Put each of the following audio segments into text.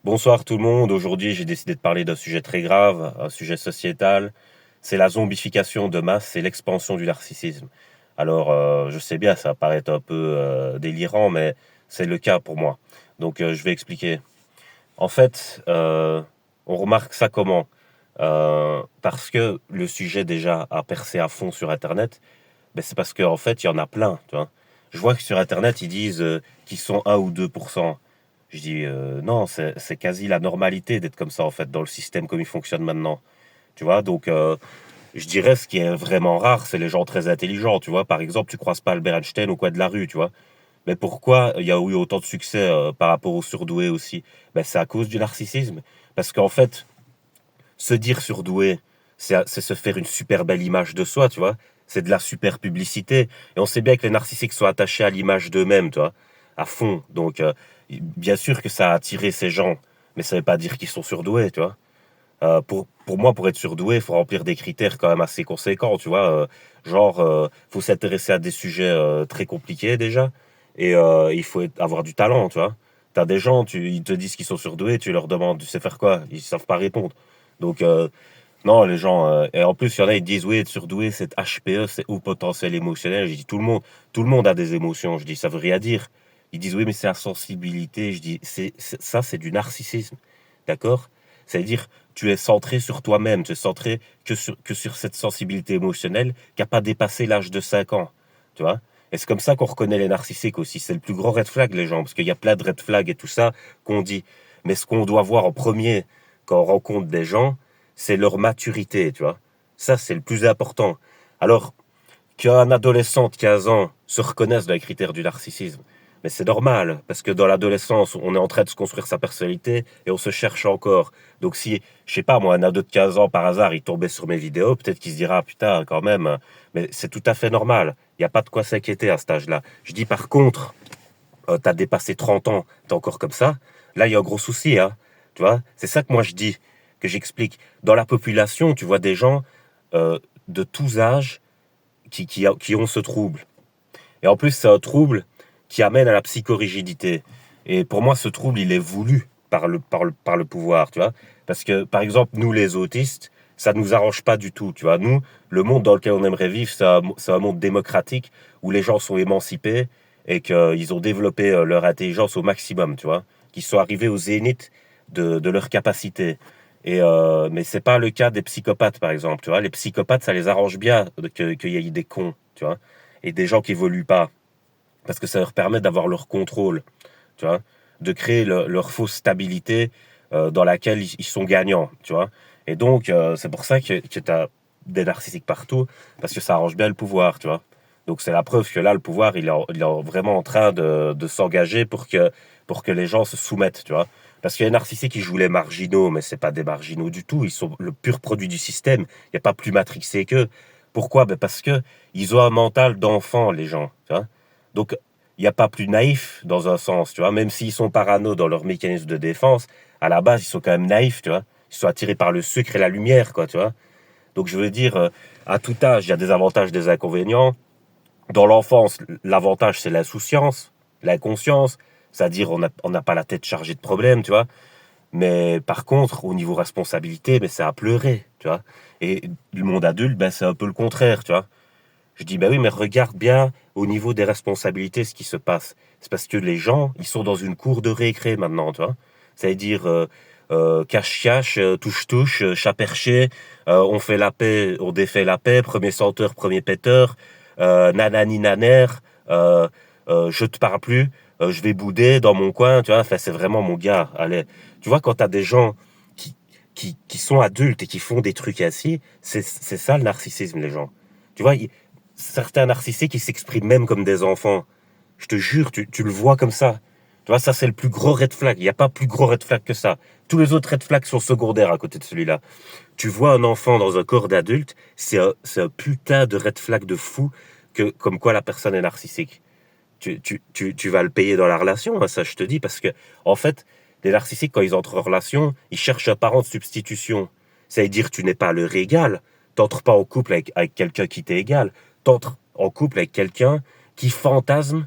Bonsoir tout le monde. Aujourd'hui, j'ai décidé de parler d'un sujet très grave, un sujet sociétal. C'est la zombification de masse et l'expansion du narcissisme. Alors, je sais bien, ça paraît un peu délirant, mais c'est le cas pour moi. Donc, je vais expliquer. En fait, on remarque ça comment? Parce que le sujet déjà a percé à fond sur Internet, ben c'est parce qu'en fait, il y en a plein, tu vois. Je vois que sur Internet, ils disent qu'ils sont 1 ou 2%. Je dis non, c'est quasi la normalité d'être comme ça, en fait, dans le système comme il fonctionne maintenant. Tu vois, donc je dirais ce qui est vraiment rare, c'est les gens très intelligents, tu vois. Par exemple, tu croises pas Albert Einstein au coin de la rue, tu vois. Mais pourquoi il y a eu autant de succès par rapport aux surdoués aussi? Ben, c'est à cause du narcissisme. Parce qu'en fait, se dire surdoué, c'est se faire une super belle image de soi, tu vois. C'est de la super publicité. Et on sait bien que les narcissiques sont attachés à l'image d'eux-mêmes, tu vois, à fond. Donc, bien sûr que ça a attiré ces gens, mais ça veut pas dire qu'ils sont surdoués, tu vois. Pour moi, pour être surdoué, il faut remplir des critères quand même assez conséquents, tu vois. Genre, faut s'intéresser à des sujets très compliqués déjà, et il faut avoir du talent, tu vois. T'as des gens, ils te disent qu'ils sont surdoués, tu leur demandes, tu sais faire quoi? Ils savent pas répondre. Donc, non, les gens, et en plus, il y en a, ils disent, oui, être surdoué, c'est HPE, c'est haut potentiel émotionnel. Je dis, tout le monde a des émotions. Je dis, ça veut rien dire. Ils disent, oui, mais c'est la sensibilité. Je dis, ça, c'est du narcissisme. D'accord? C'est-à-dire, tu es centré sur toi-même, tu es centré que sur cette sensibilité émotionnelle qui n'a pas dépassé l'âge de 5 ans. Tu vois? Et c'est comme ça qu'on reconnaît les narcissiques aussi. C'est le plus grand red flag, les gens, parce qu'il y a plein de red flags et tout ça qu'on dit. Mais ce qu'on doit voir en premier quand on rencontre des gens, c'est leur maturité, tu vois. Ça, c'est le plus important. Alors, qu'un adolescent de 15 ans se reconnaisse dans les critères du narcissisme, mais c'est normal, parce que dans l'adolescence, on est en train de se construire sa personnalité et on se cherche encore. Donc si, je sais pas moi, un ado de 15 ans par hasard, il tombait sur mes vidéos, peut-être qu'il se dira, putain, quand même, mais c'est tout à fait normal. Il n'y a pas de quoi s'inquiéter à cet âge-là. Je dis par contre, t'as dépassé 30 ans, t'es encore comme ça, là, il y a un gros souci, hein. Tu vois, c'est ça que moi je dis, que j'explique. Dans la population, tu vois des gens de tous âges qui ont ce trouble. Et en plus, c'est un trouble qui amène à la psychorigidité. Et pour moi, ce trouble, il est voulu par le pouvoir, tu vois. Parce que, par exemple, nous, les autistes, ça ne nous arrange pas du tout, tu vois. Nous, le monde dans lequel on aimerait vivre, c'est un monde démocratique où les gens sont émancipés et qu'ils ont développé leur intelligence au maximum, tu vois. Qu'ils sont arrivés au zénith de leur capacité. Mais c'est pas le cas des psychopathes, par exemple, tu vois. Les psychopathes, ça les arrange bien qu'il y ait des cons, tu vois, et des gens qui évoluent pas, parce que ça leur permet d'avoir leur contrôle, tu vois, de créer leur fausse stabilité dans laquelle ils sont gagnants, tu vois. Et donc, c'est pour ça que tu as des narcissiques partout, parce que ça arrange bien le pouvoir, tu vois. Donc, c'est la preuve que là, le pouvoir, il est vraiment en train de s'engager pour que les gens se soumettent, tu vois. Parce qu'il y a des narcissiques qui jouent les marginaux, mais c'est pas des marginaux du tout. Ils sont le pur produit du système. Il n'y a pas plus matrixé qu'eux. Pourquoi? Ben parce que ils ont un mental d'enfant, les gens, tu vois. Donc, il n'y a pas plus naïf dans un sens, tu vois. Même s'ils sont parano dans leur mécanisme de défense, à la base, ils sont quand même naïfs, tu vois. Ils sont attirés par le sucre et la lumière, quoi, tu vois. Donc, je veux dire, à tout âge, il y a des avantages, des inconvénients. Dans l'enfance, l'avantage, c'est l'insouciance, l'inconscience. C'est-à-dire, on n'a pas la tête chargée de problèmes, tu vois. Mais par contre, au niveau responsabilité, ben, c'est à pleurer, tu vois. Et le monde adulte, ben, c'est un peu le contraire, tu vois. Je dis, ben oui, mais regarde bien au niveau des responsabilités ce qui se passe. C'est parce que les gens, ils sont dans une cour de récré maintenant, tu vois. C'est-à-dire cache-cache, touche-touche, chat perché, on fait la paix, on défait la paix, premier senteur, premier péteur, nanani naner, euh, je te parle plus, je vais bouder dans mon coin, tu vois. Enfin, c'est vraiment mon gars. Allez, tu vois, quand t'as des gens qui, qui sont adultes et qui font des trucs ainsi, c'est ça le narcissisme, les gens. Tu vois, certains narcissiques, ils s'expriment même comme des enfants. Je te jure, tu le vois comme ça. Tu vois, ça, c'est le plus gros red flag. Il n'y a pas plus gros red flag que ça. Tous les autres red flags sont secondaires à côté de celui-là. Tu vois un enfant dans un corps d'adulte, c'est un putain de red flag de fou comme quoi la personne est narcissique. Tu vas le payer dans la relation, hein, ça je te dis, parce que, en fait, les narcissiques, quand ils entrent en relation, ils cherchent un parent de substitution. Ça veut dire que tu n'es pas leur égal. T'entres pas en couple avec quelqu'un qui t'est égal. T'entres en couple avec quelqu'un qui fantasme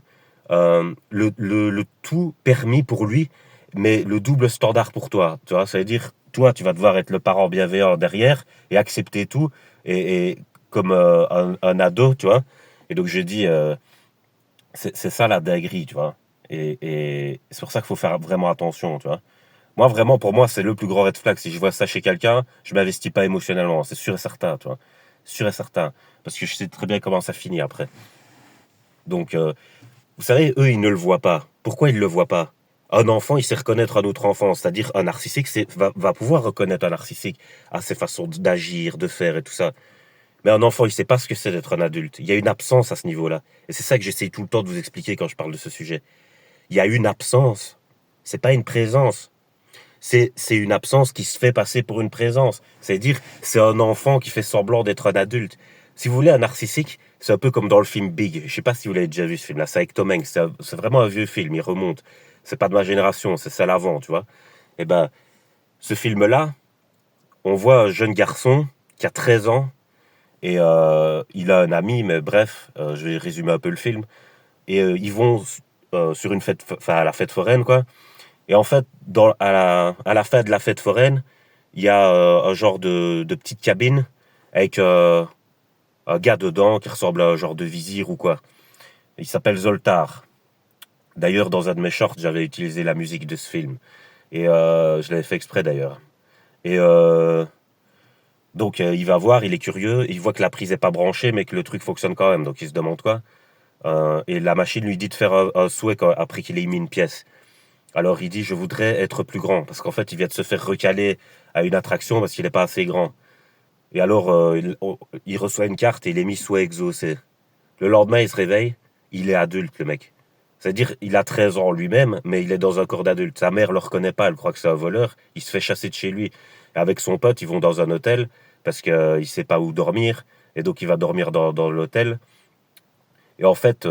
le tout permis pour lui mais le double standard pour toi, tu vois, ça veut dire, toi, tu vas devoir être le parent bienveillant derrière et accepter tout, et comme un ado, tu vois. Et donc, je dis, c'est ça la dinguerie, tu vois. Et c'est pour ça qu'il faut faire vraiment attention, tu vois. Moi, vraiment, pour moi, c'est le plus grand red flag. Si je vois ça chez quelqu'un, je m'investis pas émotionnellement, c'est sûr et certain, tu vois. Sûr et certain. Parce que je sais très bien comment ça finit après. Donc, vous savez, eux, ils ne le voient pas. Pourquoi ils ne le voient pas? Un enfant, il sait reconnaître un autre enfant. C'est-à-dire, un narcissique va pouvoir reconnaître un narcissique à ses façons d'agir, de faire et tout ça. Mais un enfant, il sait pas ce que c'est d'être un adulte. Il y a une absence à ce niveau-là. Et c'est ça que j'essaye tout le temps de vous expliquer quand je parle de ce sujet. Il y a une absence. C'est pas une présence. C'est une absence qui se fait passer pour une présence. C'est-à-dire, c'est un enfant qui fait semblant d'être un adulte. Si vous voulez, un narcissique, c'est un peu comme dans le film Big. Je sais pas si vous l'avez déjà vu ce film-là. C'est avec Tom Hanks. C'est vraiment un vieux film. Il remonte. C'est pas de ma génération. C'est celle avant, tu vois. Et ben, ce film-là, on voit un jeune garçon qui a 13 ans et il a un ami, mais bref, je vais résumer un peu le film. Et ils vont sur une fête, enfin à la fête foraine, quoi. Et en fait, à la fin de la fête foraine, il y a un genre de petite cabine avec un gars dedans qui ressemble à un genre de vizir ou quoi. Il s'appelle Zoltar. D'ailleurs, dans un de mes shorts, j'avais utilisé la musique de ce film. Et je l'avais fait exprès d'ailleurs. Et donc, il va voir, il est curieux, il voit que la prise est pas branchée, mais que le truc fonctionne quand même. Donc, il se demande quoi. Et la machine lui dit de faire un souhait après qu'il ait mis une pièce. Alors, il dit, je voudrais être plus grand. Parce qu'en fait, il vient de se faire recaler à une attraction parce qu'il n'est pas assez grand. Et alors, il reçoit une carte et il est mis souhait exaucé. Le lendemain, il se réveille, il est adulte, le mec. C'est-à-dire, il a 13 ans lui-même, mais il est dans un corps d'adulte. Sa mère le reconnaît pas, elle croit que c'est un voleur. Il se fait chasser de chez lui. Avec son pote, ils vont dans un hôtel parce qu'il ne sait pas où dormir. Et donc, il va dormir dans l'hôtel. Et en fait,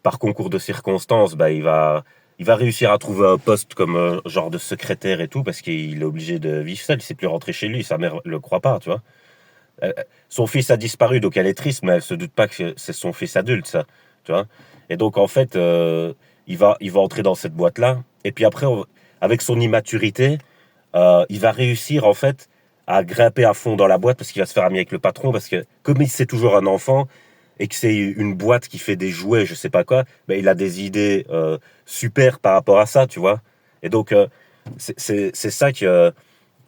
par concours de circonstances, bah, il va réussir à trouver un poste comme genre de secrétaire et tout parce qu'il est obligé de vivre seul. Il ne sait plus rentrer chez lui. Sa mère le croit pas, tu vois. Son fils a disparu, donc elle est triste, mais elle se doute pas que c'est son fils adulte, ça, tu vois. Et donc en fait, il va entrer dans cette boîte-là, et puis après, avec son immaturité, il va réussir en fait à grimper à fond dans la boîte parce qu'il va se faire ami avec le patron, parce que comme il c'est toujours un enfant et que c'est une boîte qui fait des jouets, je sais pas quoi, ben, il a des idées super par rapport à ça, tu vois. Et donc c'est ça que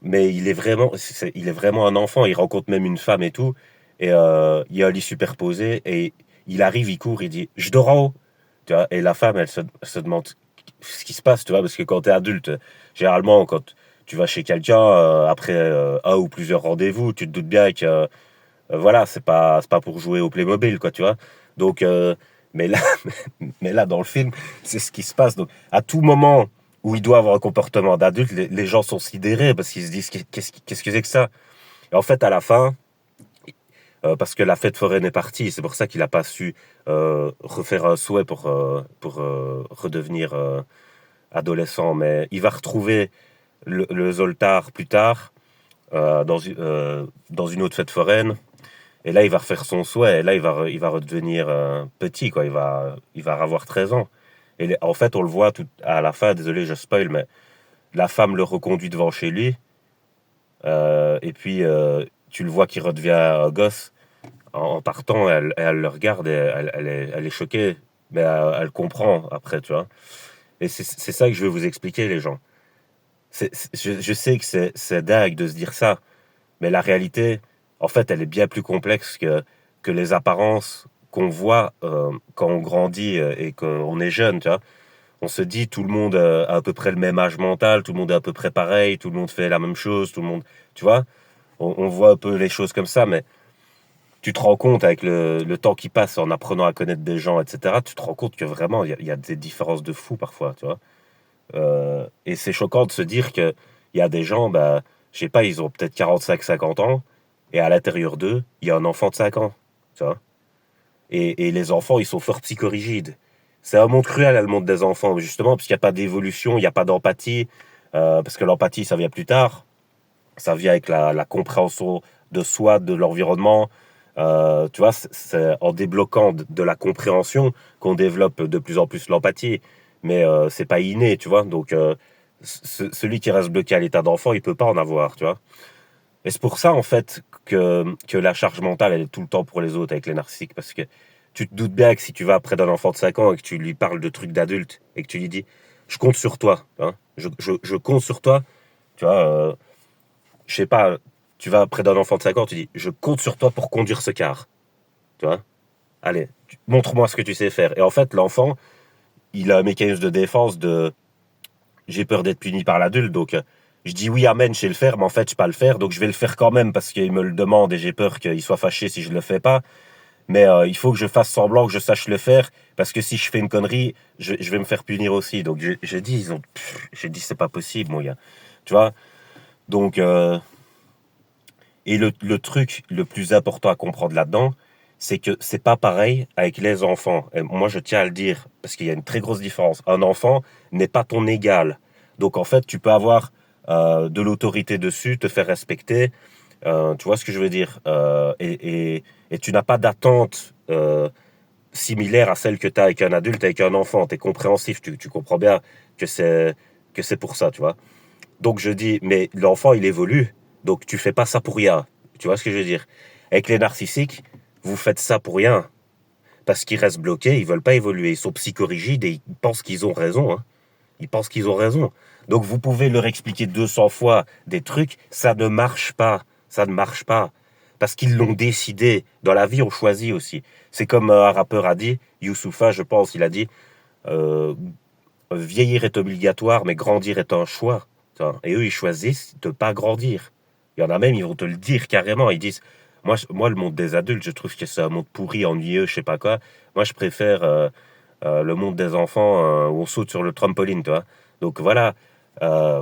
mais il est vraiment un enfant. Il rencontre même une femme et tout. Et il y a un lit superposé. Et il arrive, il court, il dit, je dors en haut. Tu vois, et la femme, elle se demande ce qui se passe, tu vois, parce que quand tu es adulte, généralement, quand tu vas chez quelqu'un, après un ou plusieurs rendez-vous, tu te doutes bien que, voilà, c'est pas pour jouer au Playmobil, quoi, tu vois. Donc, mais là, mais là, dans le film, c'est ce qui se passe. Donc, à tout moment où il doit avoir un comportement d'adulte, les gens sont sidérés parce qu'ils se disent qu'est-ce que c'est que ça? Et en fait, à la fin, parce que la fête foraine est partie, c'est pour ça qu'il n'a pas su refaire un souhait pour redevenir adolescent. Mais il va retrouver le Zoltar plus tard dans une autre fête foraine. Et là, il va refaire son souhait. Et là, il va redevenir petit, quoi. Il va avoir 13 ans. Et en fait, on le voit tout à la fin, désolé, je spoil, mais la femme le reconduit devant chez lui. Et puis, tu le vois qui redevient un gosse. En partant, elle le regarde et elle est choquée. Mais elle comprend après, tu vois. Et c'est ça que je veux vous expliquer, les gens. Je sais que c'est dingue de se dire ça. Mais la réalité, en fait, elle est bien plus complexe que les apparences qu'on voit quand on grandit et qu'on est jeune, tu vois. On se dit, tout le monde a à peu près le même âge mental, tout le monde est à peu près pareil, tout le monde fait la même chose, tout le monde, tu vois. On voit un peu les choses comme ça, mais tu te rends compte avec le temps qui passe en apprenant à connaître des gens, etc., tu te rends compte que vraiment, il y a des différences de fou parfois, tu vois. Et c'est choquant de se dire qu'il y a des gens, bah, je sais pas, ils ont peut-être 45, 50 ans, et à l'intérieur d'eux, il y a un enfant de 5 ans, tu vois. Et les enfants, ils sont fort psychorigides. C'est un monde cruel, le monde des enfants, justement, parce qu'il n'y a pas d'évolution, il n'y a pas d'empathie, parce que l'empathie, ça vient plus tard, ça vient avec la compréhension de soi, de l'environnement. Tu vois, c'est en débloquant de la compréhension qu'on développe de plus en plus l'empathie. Mais c'est pas inné, tu vois. Donc, celui qui reste bloqué à l'état d'enfant, il peut pas en avoir, tu vois. Et c'est pour ça, en fait, que la charge mentale, elle est tout le temps pour les autres avec les narcissiques. Parce que tu te doutes bien que si tu vas près d'un enfant de 5 ans et que tu lui parles de trucs d'adulte et que tu lui dis, je compte sur toi, hein, je compte sur toi, tu vois, je sais pas, tu vas près d'un enfant de 5 ans, tu dis, je compte sur toi pour conduire ce car, tu vois. Allez, montre-moi ce que tu sais faire. Et en fait, l'enfant, il a un mécanisme de défense de, j'ai peur d'être puni par l'adulte, donc je dis oui, amen, je sais le faire, mais en fait, je ne sais pas le faire, donc je vais le faire quand même parce qu'il me le demande et j'ai peur qu'il soit fâché si je ne le fais pas. Mais il faut que je fasse semblant que je sache le faire parce que si je fais une connerie, je vais me faire punir aussi. Donc je dis, j'ai dit, c'est pas possible, mon gars. Tu vois. Donc, et le truc le plus important à comprendre là-dedans, c'est que c'est pas pareil avec les enfants. Et moi, je tiens à le dire parce qu'il y a une très grosse différence. Un enfant n'est pas ton égal. Donc, en fait, tu peux avoir de l'autorité dessus, te faire respecter. Tu vois ce que je veux dire? Et tu n'as pas d'attente similaire à celle que tu as avec un adulte, avec un enfant. Tu es compréhensif, tu comprends bien que c'est pour ça, tu vois. Donc je dis, mais l'enfant, il évolue, donc tu fais pas ça pour rien. Tu vois ce que je veux dire? Avec les narcissiques, vous faites ça pour rien. Parce qu'ils restent bloqués, ils veulent pas évoluer. Ils sont psychorigides et ils pensent qu'ils ont raison, hein. Ils pensent qu'ils ont raison. Donc vous pouvez leur expliquer 200 fois des trucs, ça ne marche pas. Ça ne marche pas. Parce qu'ils l'ont décidé. Dans la vie, on choisit aussi. C'est comme un rappeur a dit, Youssoupha, je pense, il a dit, euh, vieillir est obligatoire, mais grandir est un choix. Et eux, ils choisissent de pas grandir. Il y en a même, ils vont te le dire carrément. Ils disent, moi le monde des adultes, je trouve que c'est un monde pourri, ennuyeux, je sais pas quoi. Moi, je préfère le monde des enfants où on saute sur le trampoline, tu vois. Donc voilà, euh,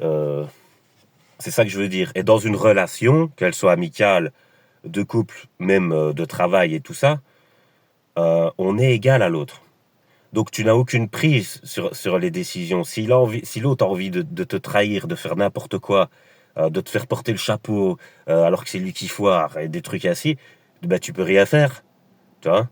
euh, c'est ça que je veux dire. Et dans une relation, qu'elle soit amicale, de couple, même de travail et tout ça, on est égal à l'autre. Donc tu n'as aucune prise sur les décisions. Si l'autre a envie de te trahir, de faire n'importe quoi, de te faire porter le chapeau alors que c'est lui qui foire et des trucs ainsi, bah tu peux rien faire, tu vois.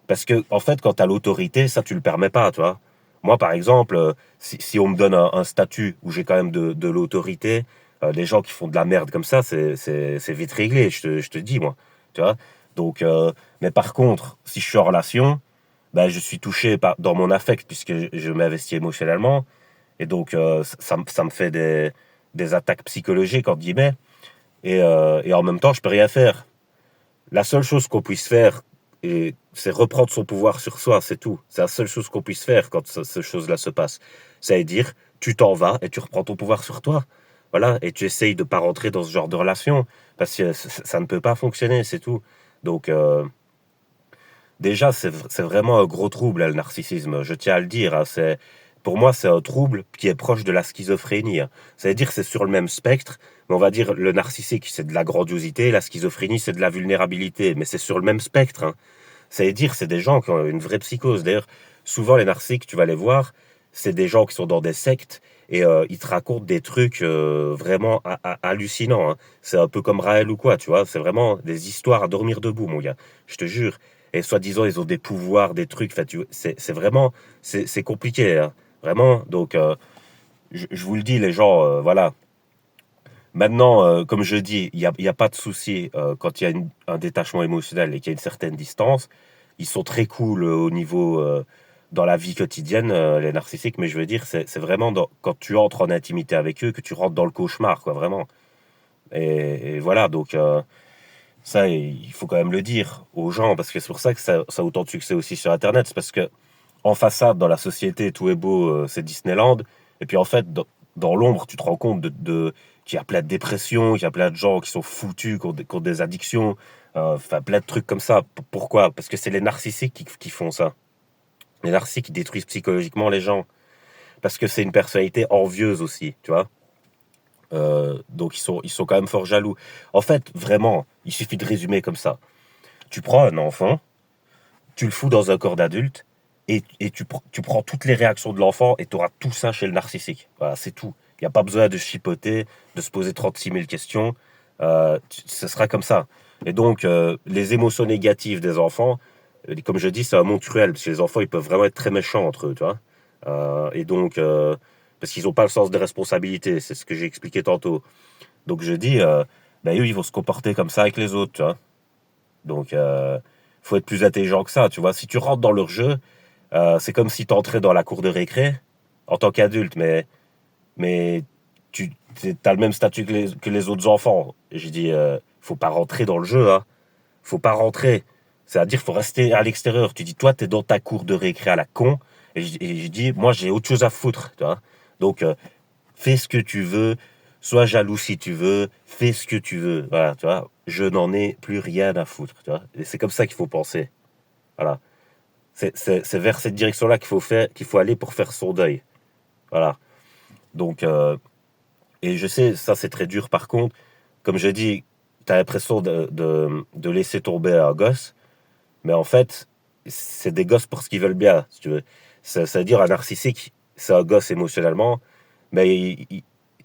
Parce que en fait, quand tu as l'autorité, ça tu le permets pas, tu vois. Moi, par exemple, si on me donne un statut où j'ai quand même de l'autorité, les gens qui font de la merde comme ça, c'est vite réglé, je te dis, moi, tu vois. Donc, mais par contre, si je suis en relation, bah, je suis touché dans mon affect puisque je m'investis émotionnellement. Et donc, ça me fait des attaques psychologiques, entre guillemets. Et en même temps, je peux rien faire. La seule chose qu'on puisse faire, c'est reprendre son pouvoir sur soi, c'est tout. C'est la seule chose qu'on puisse faire quand ces choses-là se passent. C'est-à-dire, tu t'en vas et tu reprends ton pouvoir sur toi. Voilà, et tu essayes de pas rentrer dans ce genre de relation, parce que ça ne peut pas fonctionner, c'est tout. Donc, déjà, c'est vraiment un gros trouble, hein, le narcissisme. Je tiens à le dire, hein. Pour moi, c'est un trouble qui est proche de la schizophrénie, hein. C'est-à-dire que c'est sur le même spectre, mais on va dire le narcissique, c'est de la grandiosité, la schizophrénie, c'est de la vulnérabilité, mais c'est sur le même spectre, hein. C'est-à-dire c'est des gens qui ont une vraie psychose. D'ailleurs, souvent les narcissiques, tu vas les voir, c'est des gens qui sont dans des sectes et ils te racontent des trucs vraiment hallucinants, hein. C'est un peu comme Raël ou quoi, tu vois. C'est vraiment des histoires à dormir debout, mon gars. Je te jure. Et soi-disant, ils ont des pouvoirs, des trucs. Enfin, c'est vraiment, c'est compliqué, hein. Vraiment. Donc, je vous le dis, les gens, voilà. Maintenant, comme je dis, il y a pas de souci quand il y a un détachement émotionnel et qu'il y a une certaine distance. Ils sont très cool au niveau dans la vie quotidienne, les narcissiques. Mais je veux dire, c'est vraiment quand tu entres en intimité avec eux que tu rentres dans le cauchemar, quoi, vraiment. Et voilà, donc ça, il faut quand même le dire aux gens parce que c'est pour ça que ça a autant de succès aussi sur Internet. C'est parce que en façade, dans la société, tout est beau, c'est Disneyland. Et puis en fait, dans l'ombre, tu te rends compte qu'il y a plein de dépressions, qu'il y a plein de gens qui sont foutus, qui ont des addictions, enfin plein de trucs comme ça. Pourquoi? Parce que c'est les narcissiques qui font ça. Les narcissiques qui détruisent psychologiquement les gens. Parce que c'est une personnalité envieuse aussi, tu vois. Donc ils sont quand même fort jaloux. En fait, vraiment, il suffit de résumer comme ça. Tu prends un enfant, tu le fous dans un corps d'adulte, et tu prends toutes les réactions de l'enfant et tu auras tout ça chez le narcissique. Voilà, c'est tout. Il n'y a pas besoin de chipoter, de se poser 36 000 questions. Ce sera comme ça. Et donc, les émotions négatives des enfants, comme je dis, c'est un monde cruel, parce que les enfants, ils peuvent vraiment être très méchants entre eux, tu vois. Et donc, parce qu'ils n'ont pas le sens des responsabilités, c'est ce que j'ai expliqué tantôt. Donc je dis, ben eux, ils vont se comporter comme ça avec les autres, tu vois. Donc, faut être plus intelligent que ça, tu vois. Si tu rentres dans leur jeu, c'est comme si tu entrais dans la cour de récré en tant qu'adulte, mais tu as le même statut que les autres enfants. Et je dis, faut pas rentrer dans le jeu, hein. Faut pas rentrer. C'est-à-dire, faut rester à l'extérieur. Tu dis, toi, tu es dans ta cour de récré à la con. Et je dis, moi, j'ai autre chose à foutre, tu vois. Donc, fais ce que tu veux, sois jaloux si tu veux, fais ce que tu veux. Voilà, tu vois. Je n'en ai plus rien à foutre, tu vois. Et c'est comme ça qu'il faut penser. Voilà. C'est vers cette direction-là qu'il faut aller pour faire son deuil. Voilà. Donc, et je sais, ça c'est très dur par contre. Comme je dis, tu as l'impression de laisser tomber un gosse, mais en fait, c'est des gosses pour ce qu'ils veulent bien, si tu veux. C'est-à-dire, un narcissique, c'est un gosse émotionnellement, mais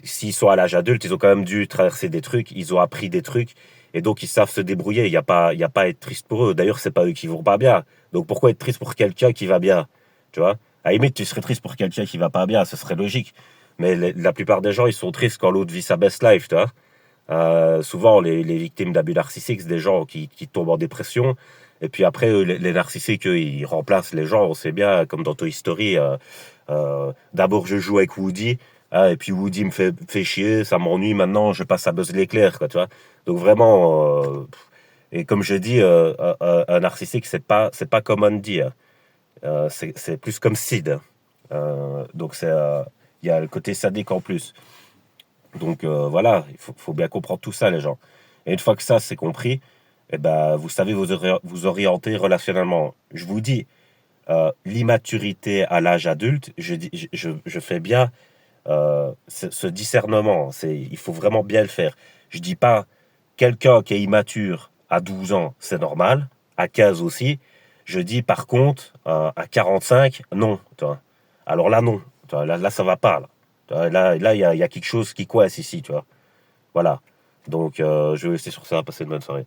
s'ils sont à l'âge adulte, ils ont quand même dû traverser des trucs, ils ont appris des trucs, et donc ils savent se débrouiller. Il y a pas à être triste pour eux. D'ailleurs, c'est pas eux qui vont pas bien. Donc pourquoi être triste pour quelqu'un qui va bien? Tu vois? À la limite, tu serais triste pour quelqu'un qui va pas bien, ce serait logique. Mais la plupart des gens, ils sont tristes quand l'autre vit sa best life, tu vois? Souvent, les victimes d'abus narcissiques, c'est des gens qui tombent en dépression. Et puis après, les narcissiques, eux, ils remplacent les gens. On sait bien, comme dans Toy Story, d'abord je joue avec Woody, hein, et puis Woody me fait chier, ça m'ennuie, maintenant je passe à Buzz l'éclair, quoi, tu vois. Donc vraiment, et comme je dis, un narcissique, c'est pas comme Andy, hein. C'est plus comme Sid, hein. Donc il y a le côté sadique en plus. Donc voilà, faut bien comprendre tout ça, les gens. Et une fois que ça c'est compris, eh ben, vous savez vous orienter relationnellement. Je vous dis, l'immaturité à l'âge adulte, je fais bien ce discernement. Il faut vraiment bien le faire. Je dis pas quelqu'un qui est immature à 12 ans, c'est normal, à 15 aussi. Je dis par contre, à 45, non. Tu vois. Alors là, non. Tu vois, là, ça va pas. Là, tu vois, il y a quelque chose qui coince ici. Tu vois. Voilà. Donc, je vais laisser sur ça. Passer une bonne soirée.